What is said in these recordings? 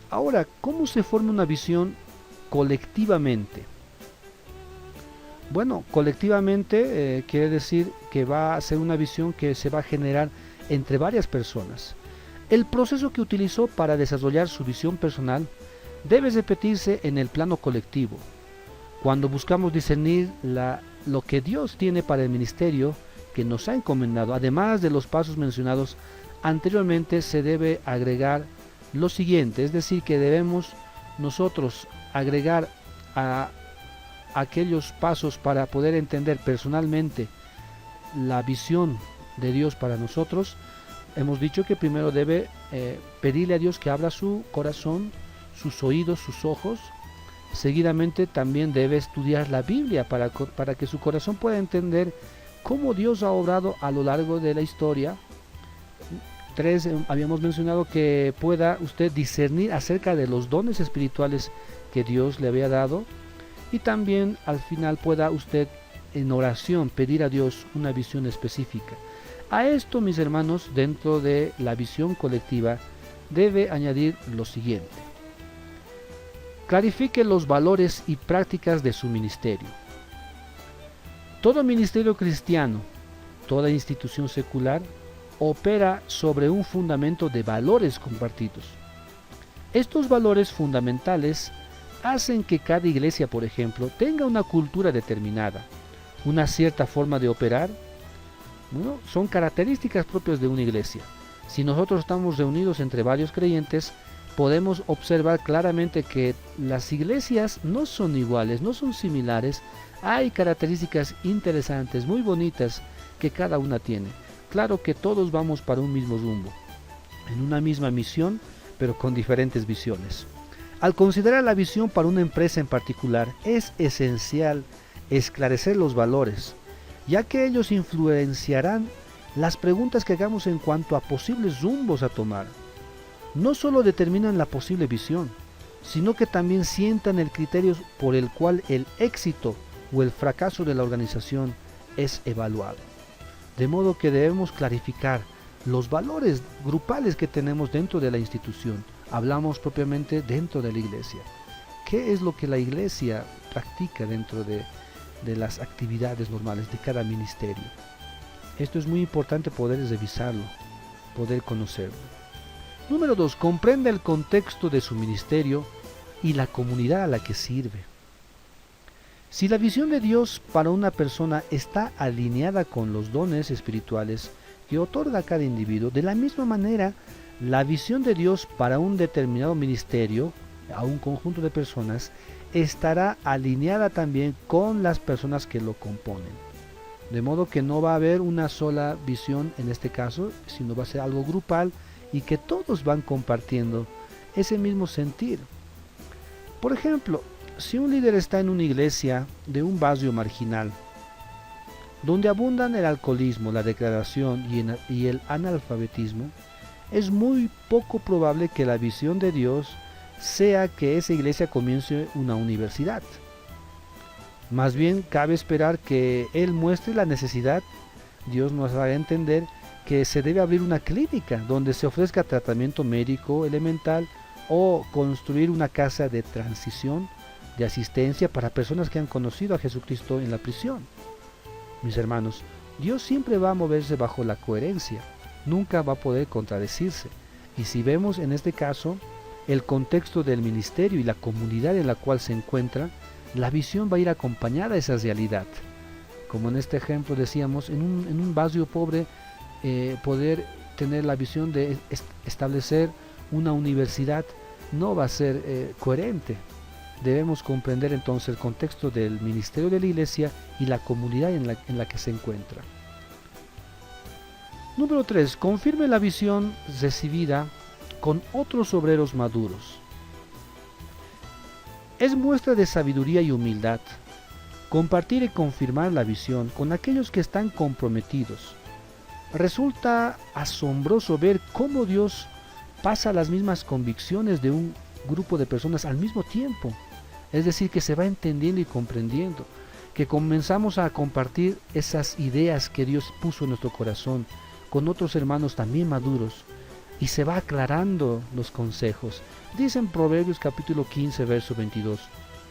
Ahora, ¿cómo se forma una visión colectivamente? Bueno, colectivamente quiere decir que va a ser una visión que se va a generar entre varias personas. El proceso que utilizó para desarrollar su visión personal debe repetirse en el plano colectivo. Cuando buscamos discernir lo que Dios tiene para el ministerio que nos ha encomendado, además de los pasos mencionados anteriormente, se debe agregar lo siguiente, es decir, que debemos nosotros agregar a aquellos pasos para poder entender personalmente la visión de Dios para nosotros. Hemos dicho que primero debe pedirle a Dios que abra su corazón, sus oídos, sus ojos. Seguidamente también debe estudiar la Biblia para que su corazón pueda entender cómo Dios ha obrado a lo largo de la historia. 3, habíamos mencionado que pueda usted discernir acerca de los dones espirituales que Dios le había dado, y también al final pueda usted en oración pedir a Dios una visión específica. A esto, mis hermanos, dentro de la visión colectiva debe añadir lo siguiente: clarifique los valores y prácticas de su ministerio. Todo ministerio cristiano, toda institución secular, opera sobre un fundamento de valores compartidos. Estos valores fundamentales hacen que cada iglesia, por ejemplo, tenga una cultura determinada, una cierta forma de operar. Bueno, son características propias de una iglesia. Si nosotros estamos reunidos entre varios creyentes, podemos observar claramente que las iglesias no son iguales, no son similares. Hay características interesantes, muy bonitas, que cada una tiene. Claro que todos vamos para un mismo rumbo, en una misma misión, pero con diferentes visiones. Al considerar la visión para una empresa en particular, es esencial esclarecer los valores, ya que ellos influenciarán las preguntas que hagamos en cuanto a posibles rumbos a tomar. No solo determinan la posible visión, sino que también sientan el criterio por el cual el éxito o el fracaso de la organización es evaluado. De modo que debemos clarificar los valores grupales que tenemos dentro de la institución. Hablamos propiamente dentro de la iglesia. ¿Qué es lo que la iglesia practica dentro de las actividades normales de cada ministerio? Esto es muy importante poder revisarlo, poder conocerlo. Número 2. Comprenda el contexto de su ministerio y la comunidad a la que sirve. Si la visión de Dios para una persona está alineada con los dones espirituales que otorga a cada individuo, de la misma manera, la visión de Dios para un determinado ministerio, a un conjunto de personas, estará alineada también con las personas que lo componen. De modo que no va a haber una sola visión en este caso, sino va a ser algo grupal y que todos van compartiendo ese mismo sentir. Por ejemplo, si un líder está en una iglesia de un barrio marginal, donde abundan el alcoholismo, la degradación y el analfabetismo, es muy poco probable que la visión de Dios sea que esa iglesia comience una universidad. Más bien cabe esperar que Él muestre la necesidad. Dios nos hará entender que se debe abrir una clínica donde se ofrezca tratamiento médico elemental, o construir una casa de transición, de asistencia para personas que han conocido a Jesucristo en la prisión. Mis hermanos, Dios siempre va a moverse bajo la coherencia, nunca va a poder contradecirse. Y si vemos en este caso el contexto del ministerio y la comunidad en la cual se encuentra, la visión va a ir acompañada de esa realidad. Como en este ejemplo decíamos, en un barrio pobre, poder tener la visión de establecer una universidad no va a ser coherente. Debemos comprender entonces el contexto del ministerio de la iglesia y la comunidad en la que se encuentra. Número 3. Confirme la visión recibida con otros obreros maduros. Es muestra de sabiduría y humildad compartir y confirmar la visión con aquellos que están comprometidos. Resulta asombroso ver cómo Dios pasa las mismas convicciones de un grupo de personas al mismo tiempo. Es decir, que se va entendiendo y comprendiendo, que comenzamos a compartir esas ideas que Dios puso en nuestro corazón con otros hermanos también maduros. y se va aclarando los consejos. Dice en Proverbios capítulo 15, verso 22,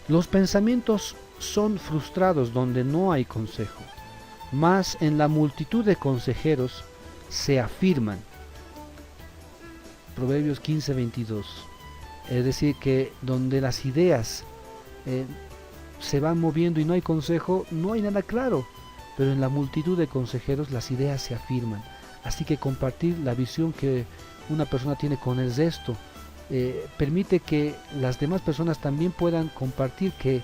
los pensamientos son frustrados donde no hay consejo, mas en la multitud de consejeros se afirman. Proverbios 15, 22. Es decir, que donde las ideas se van moviendo y no hay consejo, no hay nada claro, pero en la multitud de consejeros las ideas se afirman. Así que compartir la visión que una persona tiene con el resto permite que las demás personas también puedan compartir que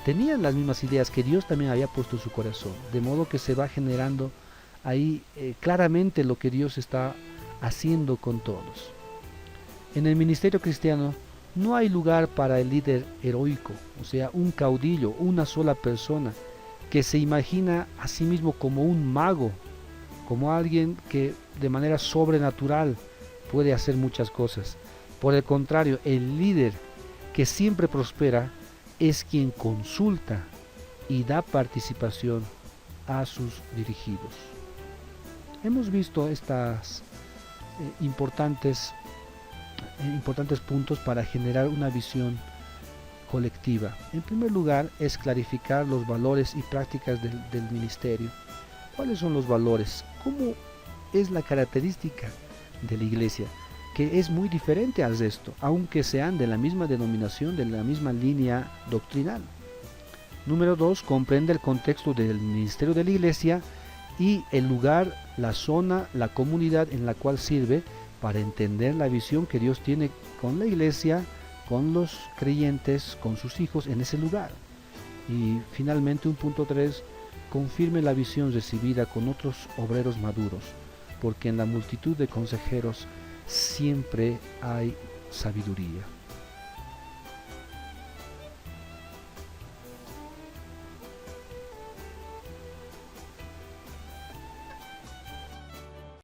tenían las mismas ideas que Dios también había puesto en su corazón, de modo que se va generando ahí claramente lo que Dios está haciendo con todos. En el ministerio cristiano no hay lugar para el líder heroico, o sea, un caudillo, una sola persona que se imagina a sí mismo como un mago, como alguien que de manera sobrenatural puede hacer muchas cosas. Por el contrario, el líder que siempre prospera es quien consulta y da participación a sus dirigidos. Hemos visto estas importantes puntos para generar una visión colectiva. En primer lugar, es clarificar los valores y prácticas del ministerio. ¿Cuáles son los valores? ¿Cómo es la característica de la iglesia? Que es muy diferente al resto, aunque sean de la misma denominación, de la misma línea doctrinal. Número 2, comprende el contexto del ministerio de la iglesia y el lugar, la zona, la comunidad en la cual sirve, para entender la visión que Dios tiene con la iglesia, con los creyentes, con sus hijos en ese lugar. Y finalmente, un punto 3, confirme la visión recibida con otros obreros maduros, porque en la multitud de consejeros siempre hay sabiduría.